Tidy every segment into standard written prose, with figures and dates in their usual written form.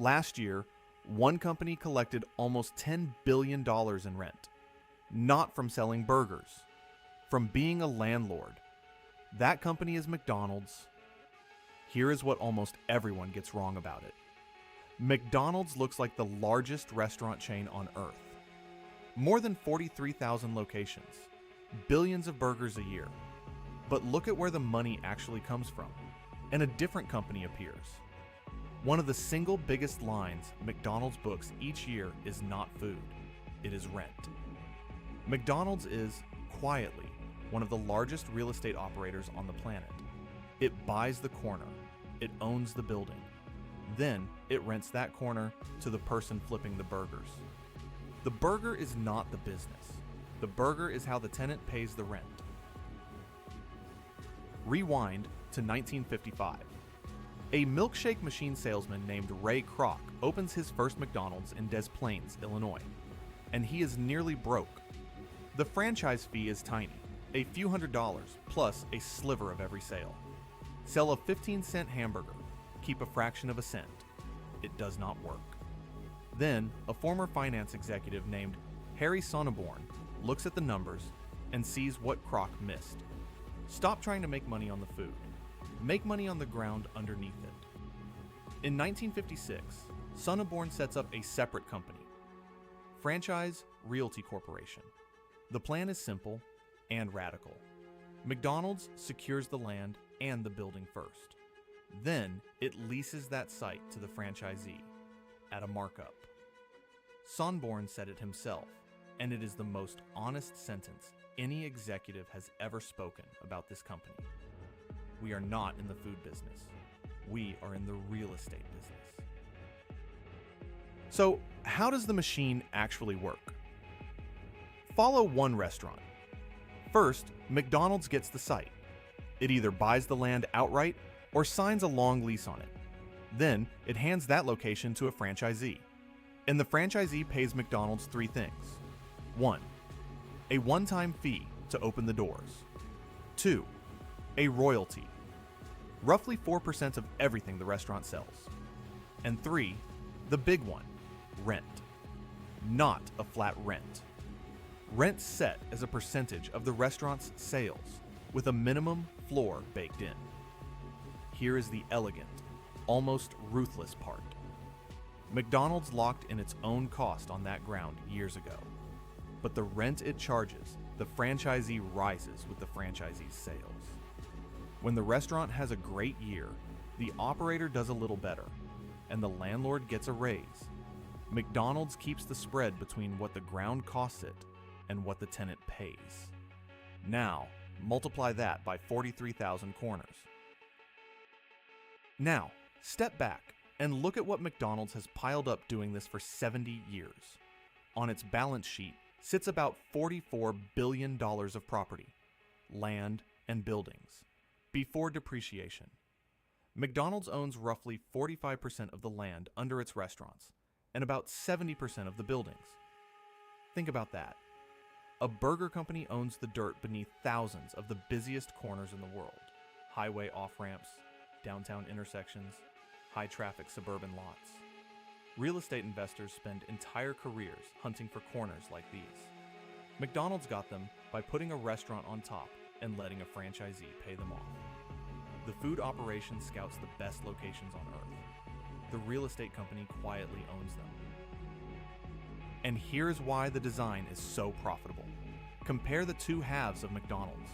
Last year, one company collected almost $10 billion in rent. Not from selling burgers, from being a landlord. That company is McDonald's. Here is what almost everyone gets wrong about it. McDonald's looks like the largest restaurant chain on earth. More than 43,000 locations, billions of burgers a year. But look at where the money actually comes from, and a different company appears. One of the single biggest lines McDonald's books each year is not food, it is rent. McDonald's is, quietly, one of the largest real estate operators on the planet. It buys the corner, it owns the building. Then it rents that corner to the person flipping the burgers. The burger is not the business. The burger is how the tenant pays the rent. Rewind to 1955. A milkshake machine salesman named Ray Kroc opens his first McDonald's in Des Plaines, Illinois, and he is nearly broke. The franchise fee is tiny, a few $100s plus a sliver of every sale. Sell a 15-cent hamburger, keep a fraction of a cent. It does not work. Then, a former finance executive named Harry Sonneborn looks at the numbers and sees what Kroc missed. Stop trying to make money on the food. Make money on the ground underneath it. In 1956, Sonneborn sets up a separate company, Franchise Realty Corporation. The plan is simple and radical. McDonald's secures the land and the building first. Then it leases that site to the franchisee at a markup. Sonneborn said it himself, and it is the most honest sentence any executive has ever spoken about this company. We are not in the food business. We are in the real estate business. So, how does the machine actually work? Follow one restaurant. First, McDonald's gets the site. It either buys the land outright or signs a long lease on it. Then, it hands that location to a franchisee. And the franchisee pays McDonald's three things. 1. A one-time fee to open the doors. 2. A royalty. Roughly 4% of everything the restaurant sells. And 3. The big one. Rent. Not a flat rent. Rent set as a percentage of the restaurant's sales, with a minimum floor baked in. Here is the elegant, almost ruthless part. McDonald's locked in its own cost on that ground years ago. But the rent it charges, the franchisee rises with the franchisee's sales. When the restaurant has a great year, the operator does a little better, and the landlord gets a raise. McDonald's keeps the spread between what the ground costs it and what the tenant pays. Now, multiply that by 43,000 corners. Now, step back and look at what McDonald's has piled up doing this for 70 years. On its balance sheet sits about $44 billion of property, land, and buildings, before depreciation. McDonald's owns roughly 45% of the land under its restaurants, and about 70% of the buildings. Think about that. A burger company owns the dirt beneath thousands of the busiest corners in the world. Highway off-ramps, downtown intersections, high-traffic suburban lots. Real estate investors spend entire careers hunting for corners like these. McDonald's got them by putting a restaurant on top and letting a franchisee pay them off. The food operation scouts the best locations on earth. The real estate company quietly owns them. And here's why the design is so profitable. Compare the two halves of McDonald's.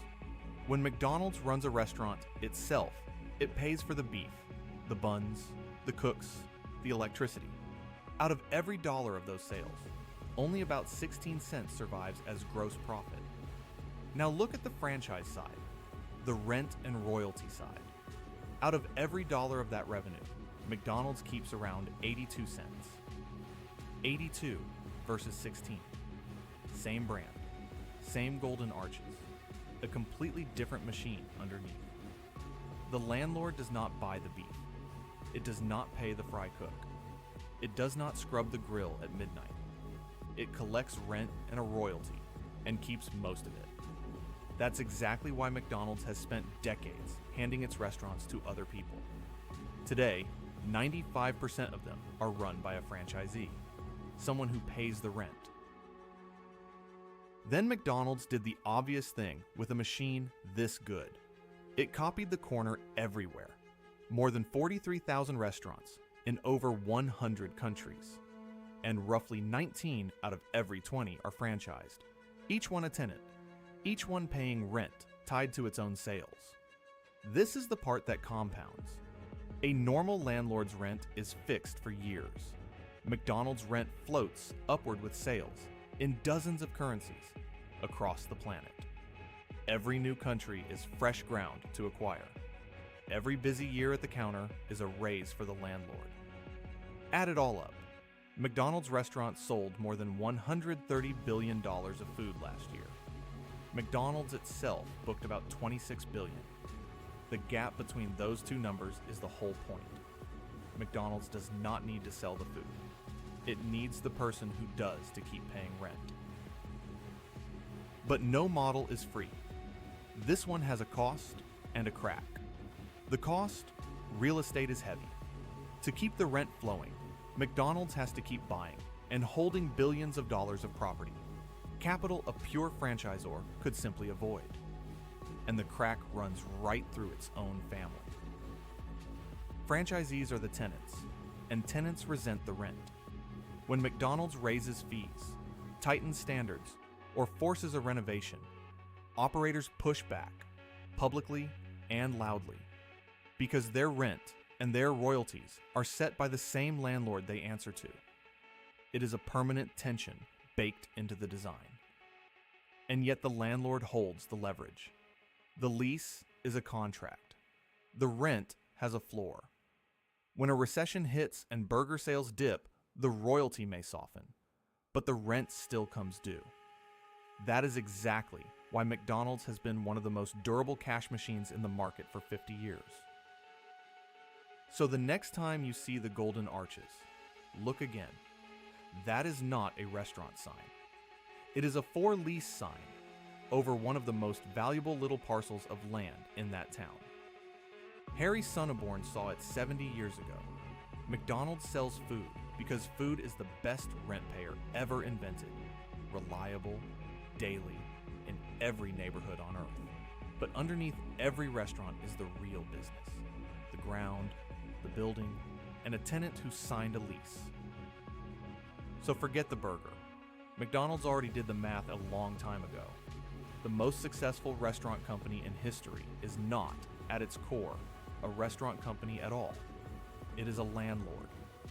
When McDonald's runs a restaurant itself, it pays for the beef, the buns, the cooks, the electricity. Out of every dollar of those sales, only about 16 cents survives as gross profit. Now look at the franchise side, the rent and royalty side. Out of every dollar of that revenue, McDonald's keeps around 82 cents. 82 versus 16. Same brand, same golden arches, a completely different machine underneath. The landlord does not buy the beef. It does not pay the fry cook. It does not scrub the grill at midnight. It collects rent and a royalty and keeps most of it. That's exactly why McDonald's has spent decades handing its restaurants to other people. Today, 95% of them are run by a franchisee, someone who pays the rent. Then McDonald's did the obvious thing with a machine this good. It copied the corner everywhere. More than 43,000 restaurants in over 100 countries. And roughly 19 out of every 20 are franchised, each one a tenant, each one paying rent tied to its own sales. This is the part that compounds. A normal landlord's rent is fixed for years. McDonald's rent floats upward with sales in dozens of currencies across the planet. Every new country is fresh ground to acquire. Every busy year at the counter is a raise for the landlord. Add it all up. McDonald's restaurants sold more than $130 billion of food last year. McDonald's itself booked about $26 billion. The gap between those two numbers is the whole point. McDonald's does not need to sell the food. It needs the person who does to keep paying rent. But no model is free. This one has a cost and a crack. The cost? Real estate is heavy. To keep the rent flowing, McDonald's has to keep buying and holding billions of dollars of property, capital a pure franchisor could simply avoid. And the crack runs right through its own family. Franchisees are the tenants, and tenants resent the rent. When McDonald's raises fees, tightens standards, or forces a renovation, operators push back, publicly and loudly, because their rent and their royalties are set by the same landlord they answer to. It is a permanent tension baked into the design. And yet the landlord holds the leverage. The lease is a contract. The rent has a floor. When a recession hits and burger sales dip, the royalty may soften, but the rent still comes due. That is exactly why McDonald's has been one of the most durable cash machines in the market for 50 years. So the next time you see the golden arches, look again. That is not a restaurant sign. It is a for lease sign over one of the most valuable little parcels of land in that town. Harry Sonneborn saw it 70 years ago. McDonald's sells food because food is the best rent payer ever invented. Reliable, daily, in every neighborhood on earth. But underneath every restaurant is the real business. The ground, the building, and a tenant who signed a lease. So forget the burger. McDonald's already did the math a long time ago. The most successful restaurant company in history is not, at its core, a restaurant company at all. It is a landlord.